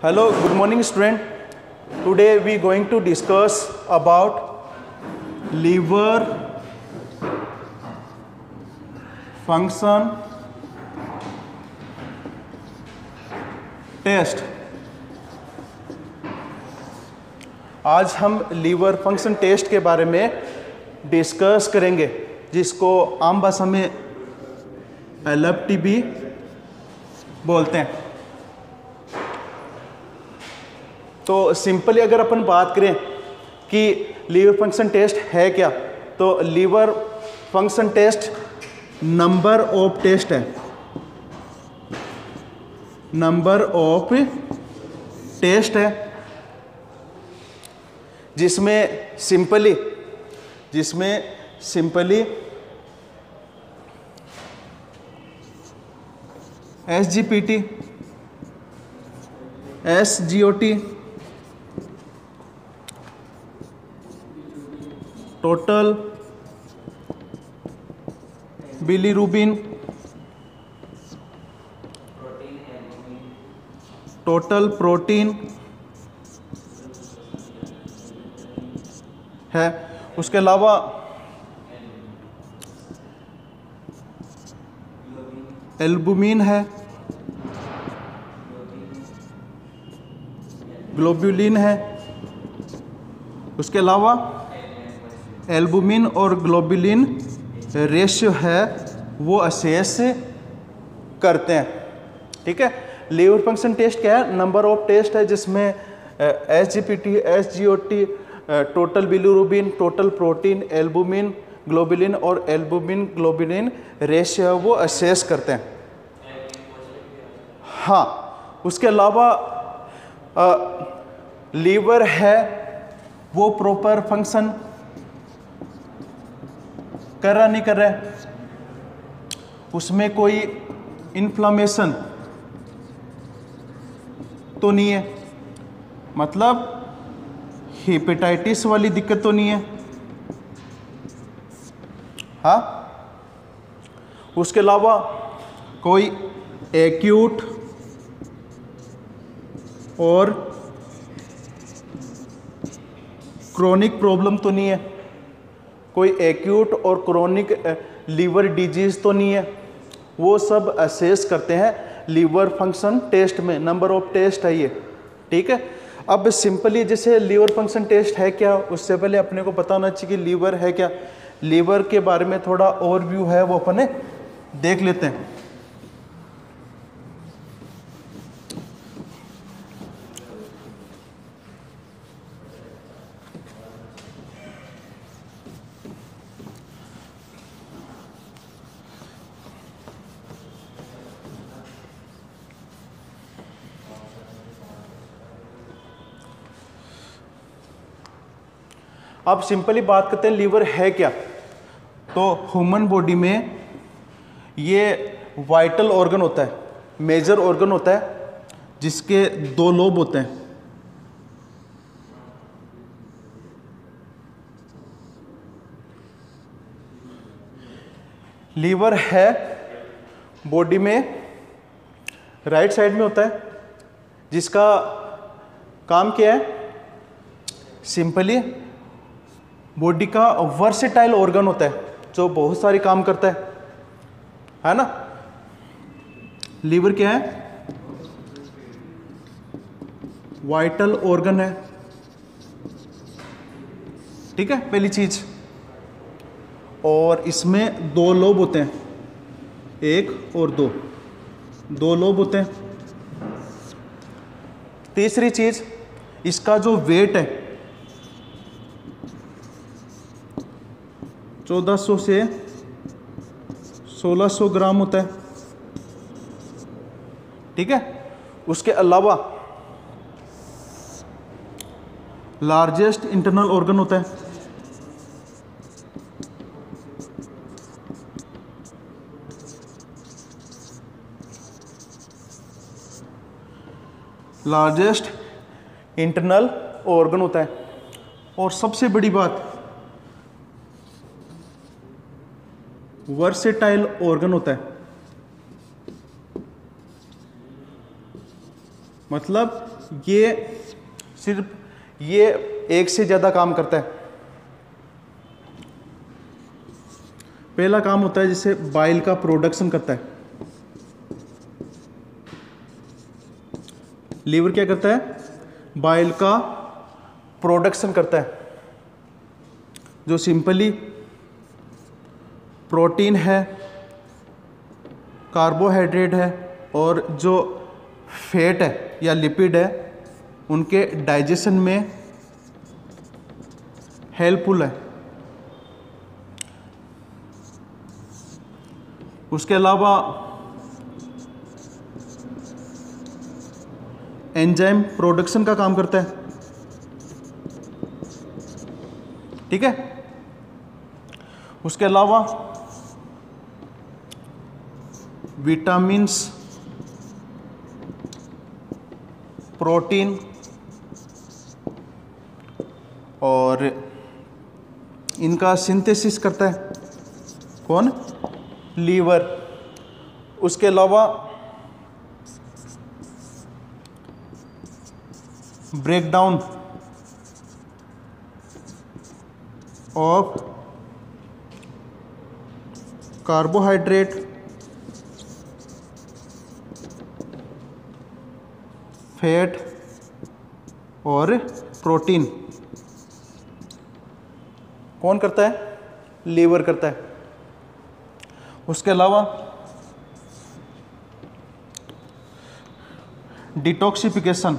Hello, good morning student. Today we going to discuss about liver function test. आज हम liver function test के बारे में discuss करेंगे, जिसको आम भाषा में LFT भी बोलते हैं। तो सिंपली अगर अपन बात करें कि लीवर फंक्शन टेस्ट है क्या, तो liver function test number of test है। नंबर ऑफ टेस्ट है जिसमें simply SGPT, SGOT, total bilirubin, total protein है। उसके अलावा एल्बुमिन है, ग्लोब्युलिन है। उसके अलावा एल्बुमिन और ग्लोब्युलिन रेशियो है वो असेस करते हैं। ठीक है, लीवर फंक्शन टेस्ट क्या है? नंबर ऑफ टेस्ट है जिसमें SGPT, SGOT, total bilirubin, total protein, albumin, globulin और एल्बुमिन ग्लोब्युलिन रेशियो है वो असेस करते हैं। हाँ, उसके अलावा लीवर है वो प्रॉपर फंक्शन कर रहा नहीं कर रहा है, उसमें कोई इन्फ्लामेशन तो नहीं है, मतलब हेपेटाइटिस वाली दिक्कत तो नहीं है। हाँ, उसके अलावा कोई एक्यूट और क्रोनिक प्रॉब्लम तो नहीं है, कोई एक्यूट और क्रोनिक लीवर डिजीज तो नहीं है। वो सब असेस करते हैं लीवर फंक्शन टेस्ट में। नंबर ऑफ टेस्ट है ये। ठीक है, अब सिंपली जैसे लीवर फंक्शन टेस्ट है क्या, उससे पहले अपने को पता होना चाहिए कि लीवर है क्या। लीवर के बारे में थोड़ा ओवरव्यू है वो अपने देख लेते हैं। अब सिंपली बात करते हैं लीवर है क्या। तो ह्यूमन बॉडी में ये वाइटल ऑर्गन होता है, मेजर ऑर्गन होता है, जिसके 2 लोब होते हैं। लीवर है बॉडी में राइट साइड में होता है, जिसका काम क्या है? सिंपली बॉडी का वर्सेटाइल ऑर्गन होता है जो बहुत सारे काम करता है ना। लीवर क्या है? वाइटल ऑर्गन है। ठीक है, पहली चीज। और इसमें 2 लोब होते हैं, 1 और 2 लोब होते हैं। तीसरी चीज, इसका जो वेट है 1400 से 1600 ग्राम होता है। ठीक है, उसके अलावा लार्जेस्ट इंटरनल ऑर्गन होता है। लार्जेस्ट इंटरनल ऑर्गन होता है। और सबसे बड़ी बात, वर्सेटाइल ऑर्गन होता है। मतलब ये सिर्फ ये एक से ज़्यादा काम करता है। पहला काम होता है जैसे बाइल का प्रोडक्शन करता है। लीवर क्या करता है? बाइल का प्रोडक्शन करता है, जो सिंपली प्रोटीन है, कार्बोहाइड्रेट है और जो फैट है या लिपिड है उनके डाइजेशन में हेल्पफुल है। उसके अलावा एंजाइम प्रोडक्शन का काम करता है। ठीक है। उसके अलावा विटामिन्स, प्रोटीन और इनका सिंथेसिस करता है कौन? लीवर। उसके अलावा ब्रेकडाउन ऑफ कार्बोहाइड्रेट, फैट और प्रोटीन कौन करता है? लीवर करता है। उसके अलावा डिटॉक्सिफिकेशन,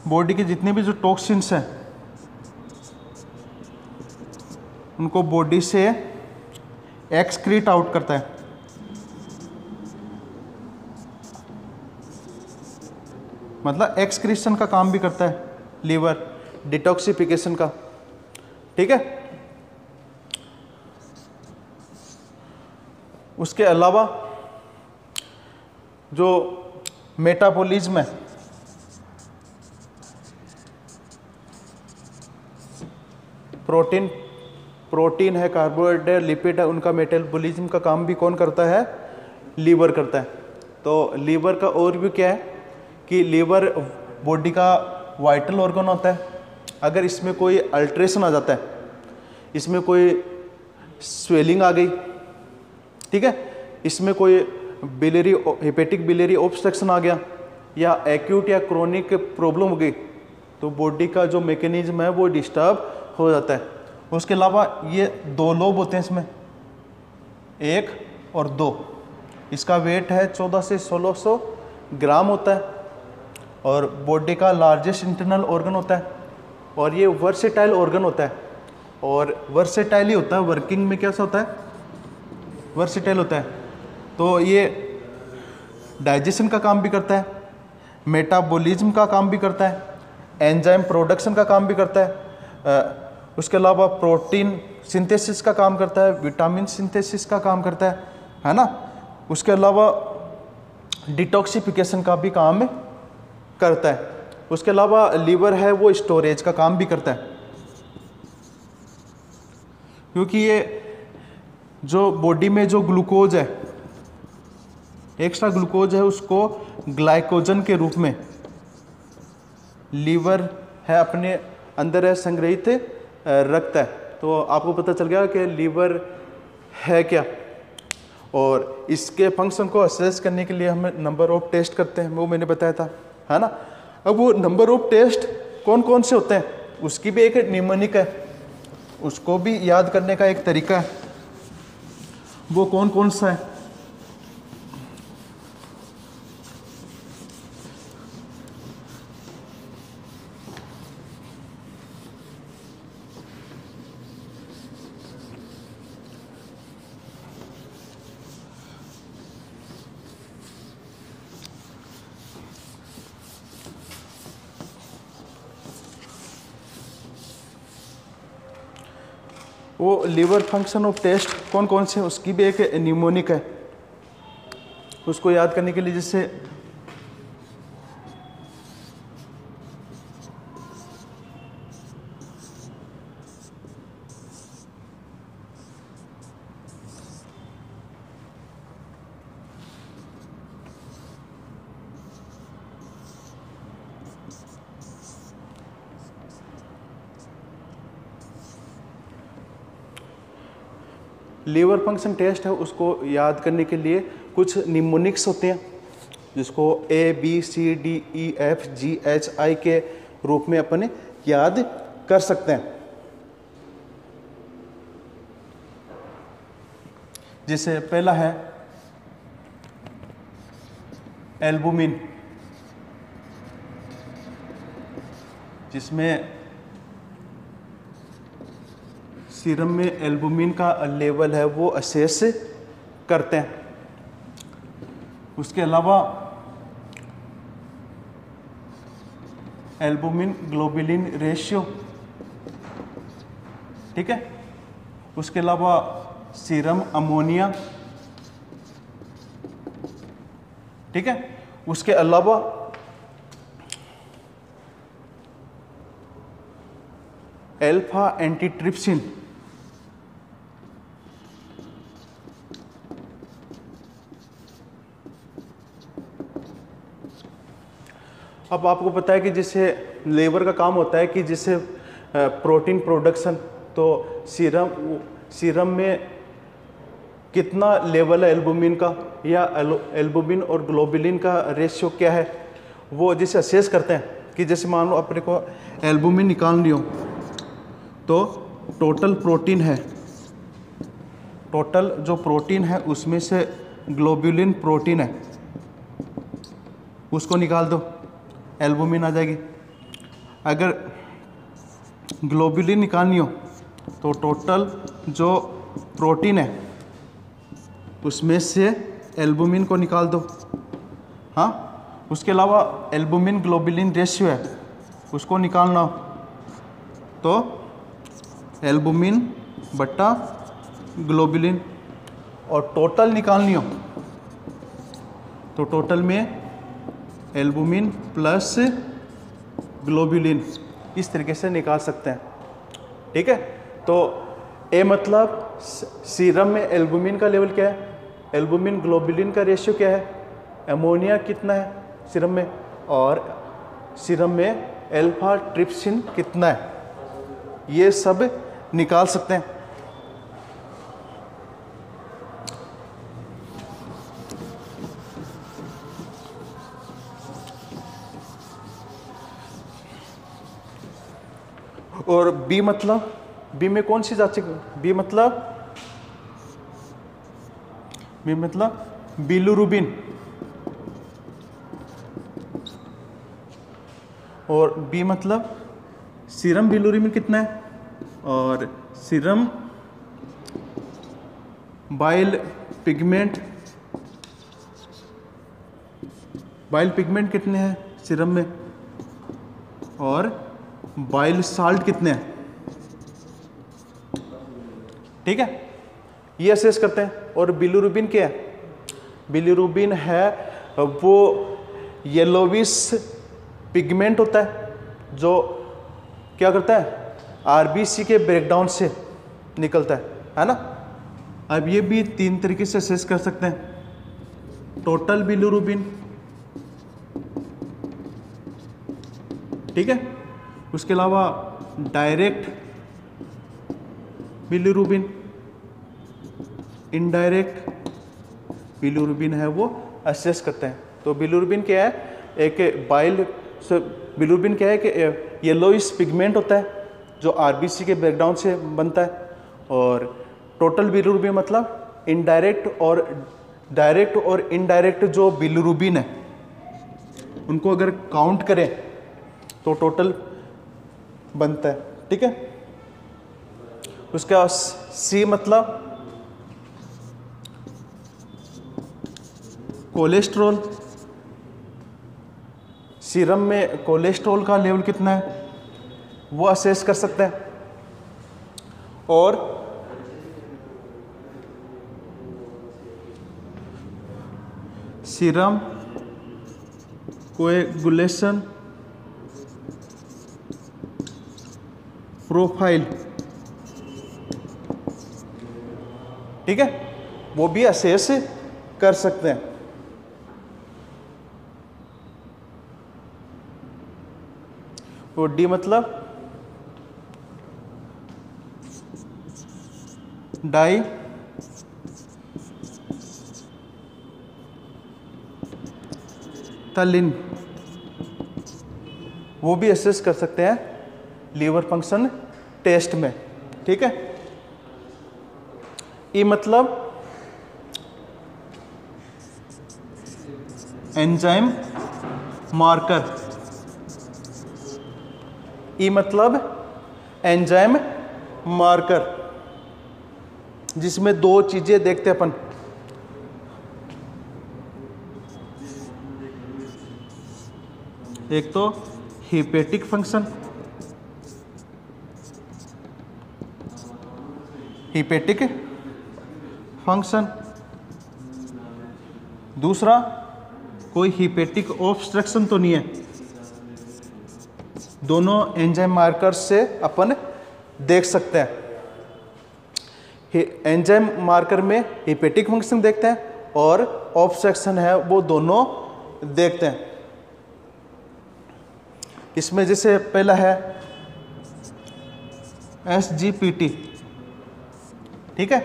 बॉडी के जितने भी जो टॉक्सिन्स हैं उनको बॉडी से एक्सक्रीट आउट करता है। मतलब एक्सक्रीशन का काम भी करता है लीवर, डिटॉक्सिफिकेशन का। ठीक है। उसके अलावा जो मेटाबॉलिज्म है, प्रोटीन है, कार्बोहाइड्रेट, लिपिड है, उनका मेटाबॉलिज्म का काम भी कौन करता है? लीवर करता है। तो लीवर का ओवरव्यू क्या है कि लीवर बॉडी का वाइटल ऑर्गन होता है। अगर इसमें कोई अल्ट्रेशन आ जाता है, इसमें कोई स्वेलिंग आ गई, ठीक है, इसमें कोई हेपेटिक बिलियरी ऑब्स्ट्रक्शन आ गया या एक्यूट या क्रोनिक प्रॉब्लम हो गई, तो बॉडी का जो मैकेनिज्म है वो डिस्टर्ब हो जाता है। उसके अलावा ये दो लोब होते हैं इसमें, 1 और 2। इसका वेट है 14 से 1600 ग्राम होता है और बॉडी का लार्जेस्ट इंटरनल ऑर्गन होता है और ये वर्सेटाइल ऑर्गन होता है। और वर्सेटाइल ही होता है, वर्किंग में कैसा होता है? वर्सेटाइल होता है। तो ये डाइजेशन का काम भी करता है, मेटाबॉलिज्म का काम भी करता है, एंजाइम प्रोडक्शन का काम भी करता है, उसके अलावा प्रोटीन सिंथेसिस का काम करता है, विटामिन सिंथेसिस का काम करता है ना। उसके अलावा डिटॉक्सिफिकेशन का भी काम करता है। उसके अलावा लीवर है वो स्टोरेज का काम भी करता है, क्योंकि ये जो बॉडी में जो ग्लूकोज है, एक्स्ट्रा ग्लूकोज है, उसको ग्लाइकोजन के रूप में लीवर है अपने अंदर है संग्रहित रखता है। तो आपको पता चल गया कि लीवर है क्या। और इसके फंक्शन को असेस करने के लिए हम नंबर ऑफ टेस्ट करते हैं, वो मैंने बताया था, है ना। अब वो नंबर ऑफ टेस्ट कौन कौन से होते हैं, उसकी भी एक निमोनिक है, उसको भी याद करने का एक तरीका है। वो कौन कौन सा है? वो लीवर फंक्शन ऑफ टेस्ट कौन कौन से, उसकी भी एक निमोनिक है। उसको याद करने के लिए जैसे लीवर फंक्शन टेस्ट है उसको याद करने के लिए कुछ निमोनिक्स होते हैं जिसको ABCDEFGHI के रूप में अपन याद कर सकते हैं। जैसे पहला है एल्बुमिन, जिसमें सीरम में एल्बुमिन का लेवल है वो असेस करते हैं। उसके अलावा एल्बुमिन ग्लोबुलिन रेशियो, ठीक है। उसके अलावा सीरम अमोनिया, ठीक है। उसके अलावा अल्फा एंटीट्रिप्सिन, अब आपको पता है कि जिससे लेबर का काम होता है कि जिससे प्रोटीन प्रोडक्शन, तो सीरम में कितना लेवल है एल्बुमिन का या एल्बुमिन और ग्लोबुलिन का रेशियो क्या है वो जिसे असेस करते हैं। कि जैसे मान लो अपने को एल्बुमिन निकालनी हो तो टोटल प्रोटीन है, टोटल जो प्रोटीन है उसमें से ग्लोबुलिन प्रोटीन है उसको निकाल दो, एल्बुमिन आ जाएगी। अगर ग्लोबुलिन निकालनी हो तो टोटल जो प्रोटीन है उसमें से एल्बुमिन को निकाल दो। हाँ, उसके अलावा एल्बुमिन ग्लोबुलिन रेशियो है उसको निकालना हो तो एल्बुमिन बट्टा ग्लोबुलिन, और टोटल निकालनी हो तो टोटल में एल्बुमिन प्लस ग्लोबुलिन, इस तरीके से निकाल सकते हैं, ठीक है। तो ए मतलब सीरम में एल्बुमिन का लेवल क्या है, एल्बुमिन ग्लोबुलिन का रेशियो क्या है, अमोनिया कितना है सीरम में, और सीरम में अल्फा ट्रिप्सिन कितना है, ये सब निकाल सकते हैं। और बी मतलब, बी में कौन सी जांच, बी मतलब बिलिरुबिन, और बी मतलब सीरम बिलिरुबिन कितना है, और सीरम बाइल पिगमेंट कितने हैं सीरम में, और बाइल साल्ट कितने हैं, ठीक है। ये असेस करते हैं। और बिलिरुबिन क्या है, बिलिरुबिन है वो येलोविश पिगमेंट होता है जो क्या करता है, आरबीसी के ब्रेकडाउन से निकलता है ना। अब ये भी तीन तरीके से असेस कर सकते हैं। टोटल बिलिरुबिन, ठीक है। उसके अलावा डायरेक्ट बिलिरुबिन, इनडायरेक्ट बिलिरुबिन है वो असेस करते हैं। तो बिलिरुबिन क्या है, एक बिलिरुबिन क्या है कि येलोइश पिगमेंट होता है जो आरबीसी के ब्रेकडाउन से बनता है, और टोटल बिलिरुबिन मतलब इनडायरेक्ट और डायरेक्ट और इनडायरेक्ट जो बिलिरुबिन है उनको अगर काउंट करें तो टोटल बनता है, ठीक है। उसका सी मतलब कोलेस्ट्रॉल, सीरम में कोलेस्ट्रॉल का लेवल कितना है वो असेस कर सकते हैं। और सीरम कोएगुलेशन प्रोफाइल, ठीक है, वो भी असेस कर सकते हैं। वो डी मतलब डाई तलिन, वो भी असेस कर सकते हैं लीवर फंक्शन टेस्ट में। ठीक है, ई मतलब एंजाइम मार्कर, ई मतलब एंजाइम मार्कर, जिसमें दो चीजें देखते हैं अपन। एक तो हिपेटिक फंक्शन, हिपेटिक फंक्शन, दूसरा कोई हिपेटिक ऑब्स्ट्रक्शन तो नहीं है। दोनों एंजाइम मार्कर्स से अपन देख सकते हैं। एंजाइम मार्कर में हिपेटिक फंक्शन देखते हैं और ऑब्स्ट्रक्शन है वो दोनों देखते हैं। इसमें जैसे पहला है SGPT। ठीक है,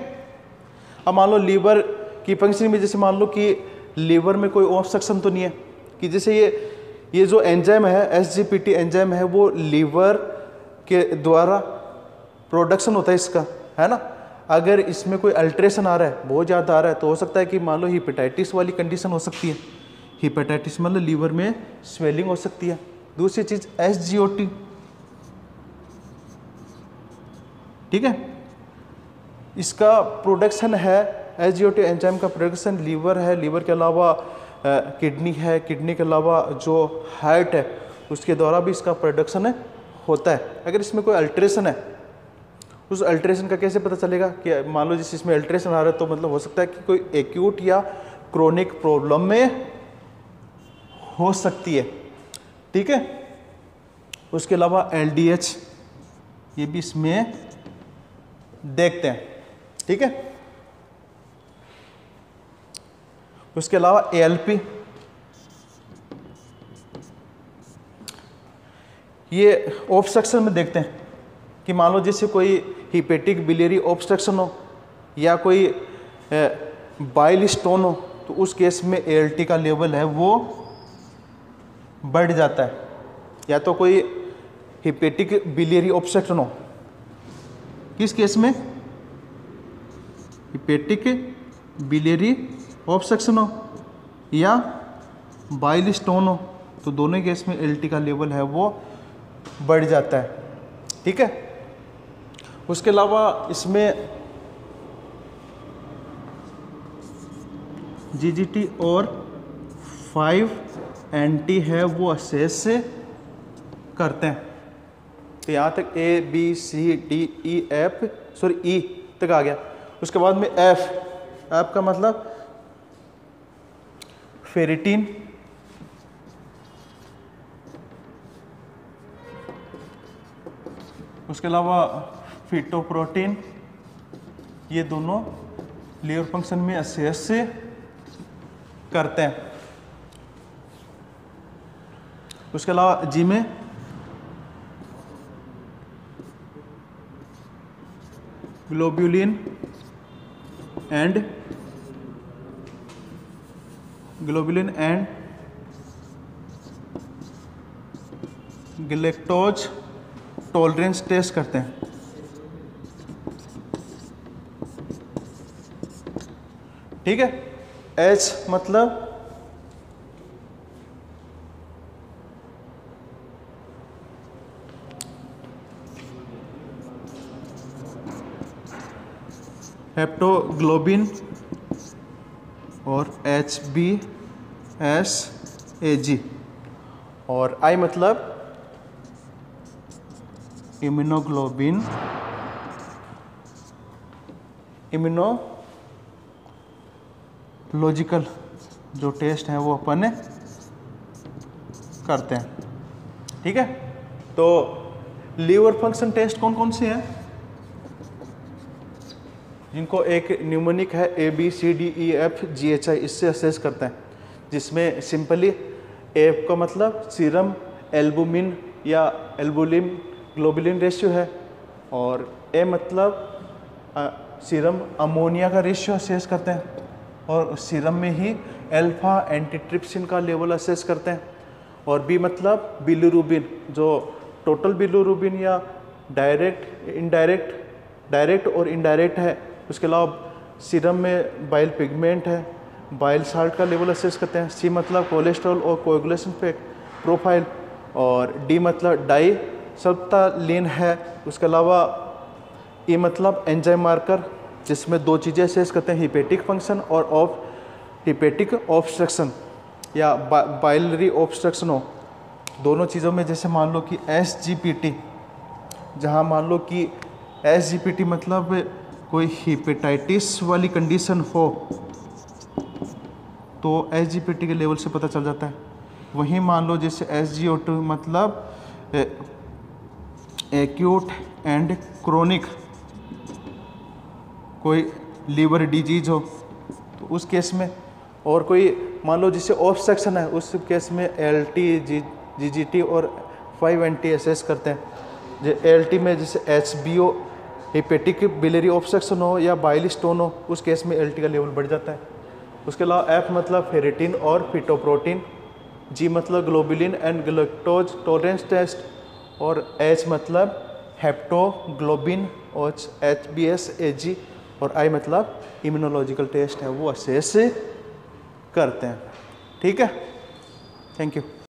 अब मान लो लीवर की फंक्शन में, जैसे मान लो कि लीवर में कोई ऑब्स्ट्रक्शन तो नहीं है, कि जैसे ये जो एंजाइम है SGPT एंजाइम है वो लीवर के द्वारा प्रोडक्शन होता है इसका, है ना। अगर इसमें कोई अल्ट्रेशन आ रहा है, बहुत ज़्यादा आ रहा है, तो हो सकता है कि मान लो हिपेटाइटिस वाली कंडीशन हो सकती है। हिपेटाइटिस मतलब लीवर में स्वेलिंग हो सकती है। दूसरी चीज़ SGOT। ठीक है, इसका प्रोडक्शन है, SGOT एंजाइम का प्रोडक्शन लीवर है, लीवर के अलावा किडनी है, किडनी के अलावा जो हार्ट है उसके द्वारा भी इसका प्रोडक्शन होता है। अगर इसमें कोई अल्ट्रेशन है, उस अल्ट्रेशन का कैसे पता चलेगा कि मान लो जिस इसमें अल्ट्रेशन आ रहा है, तो मतलब हो सकता है कि कोई एक्यूट या क्रोनिक प्रॉब्लम में हो सकती है। ठीक है, उसके अलावा LDH ये भी इसमें देखते हैं। ठीक है, उसके अलावा ALP, ये ऑब्स्ट्रक्शन में देखते हैं कि मान लो जैसे कोई हिपेटिक बिलियरी ऑब्स्ट्रक्शन हो या कोई बाइल स्टोन हो, तो उस केस में ALT का लेवल है वो बढ़ जाता है। या तो कोई हिपेटिक बिलियरी ऑब्स्ट्रक्शन हो, किस केस में, हिपेटिक बिलियरी ऑब्स्ट्रक्शन हो या बाइल स्टोन हो, तो दोनों केस में LT का लेवल है वो बढ़ जाता है। ठीक है, उसके अलावा इसमें GGT और 5NT है वो असेस करते हैं। तो यहाँ तक E तक आ गया। उसके बाद में F का मतलब फेरिटीन, उसके अलावा फिटोप्रोटीन, ये दोनों लीवर फंक्शन में असेस करते हैं। उसके अलावा जी में globulin and galactose tolerance test करते हैं। ठीक है, H मतलब हेप्टोग्लोबिन और HbSAg, और I मतलब इम्यूनोग्लोबिन, इम्यूनोलॉजिकल जो टेस्ट हैं वो अपन करते हैं। ठीक है, तो लीवर फंक्शन टेस्ट कौन कौन से हैं, जिनको एक न्यूमोनिक है ABCDEFGHI, इससे असेस करते हैं, जिसमें सिंपली A का मतलब सीरम एल्बुमिन या एल्बुलिन ग्लोबुलिन रेशियो है, और A मतलब सीरम अमोनिया का रेशियो असेस करते हैं, और सीरम में ही अल्फा एंटीट्रिप्सिन का लेवल असेस करते हैं। और बी मतलब बिलिरुबिन, जो टोटल बिलिरुबिन या डायरेक्ट और इनडायरेक्ट है। उसके अलावा सीरम में बाइल पिगमेंट है, बाइल साल्ट का लेवल असेस करते हैं। सी मतलब कोलेस्ट्रॉल और कोएगुलेशन प्रोफाइल। और डी मतलब डाई सब्टालिन है। उसके अलावा ई मतलब एंजाइम मार्कर, जिसमें दो चीज़ें असेस करते हैं, हिपेटिक फंक्शन और हिपेटिक ऑब्स्ट्रक्शन या बाइलरी ऑब्स्ट्रक्शन हो। दोनों चीज़ों में जैसे मान लो कि SGPT, जहाँ मान लो कि SGPT मतलब कोई हिपेटाइटिस वाली कंडीशन हो तो SGPT के लेवल से पता चल जाता है। वहीं मान लो जैसे SGO2 मतलब एक्यूट एंड क्रोनिक कोई लीवर डिजीज हो तो उस केस में, और कोई मान लो जैसे ऑब्स्ट्रक्शन है उस केस में LT GGT और 5NT असेस करते हैं। LT में जैसे HBO हिपेटिक बिलियरी ऑब्स्ट्रक्शन हो या बाइल स्टोन हो, उस केस में LT का लेवल बढ़ जाता है। उसके अलावा F मतलब फेरिटिन और फिटोप्रोटीन, G मतलब globulin and glucose tolerance test, और H मतलब हेप्टोग्लोबिन और HbS AG, और I मतलब इम्यूनोलॉजिकल टेस्ट है वो असेस करते हैं। ठीक है, थैंक यू।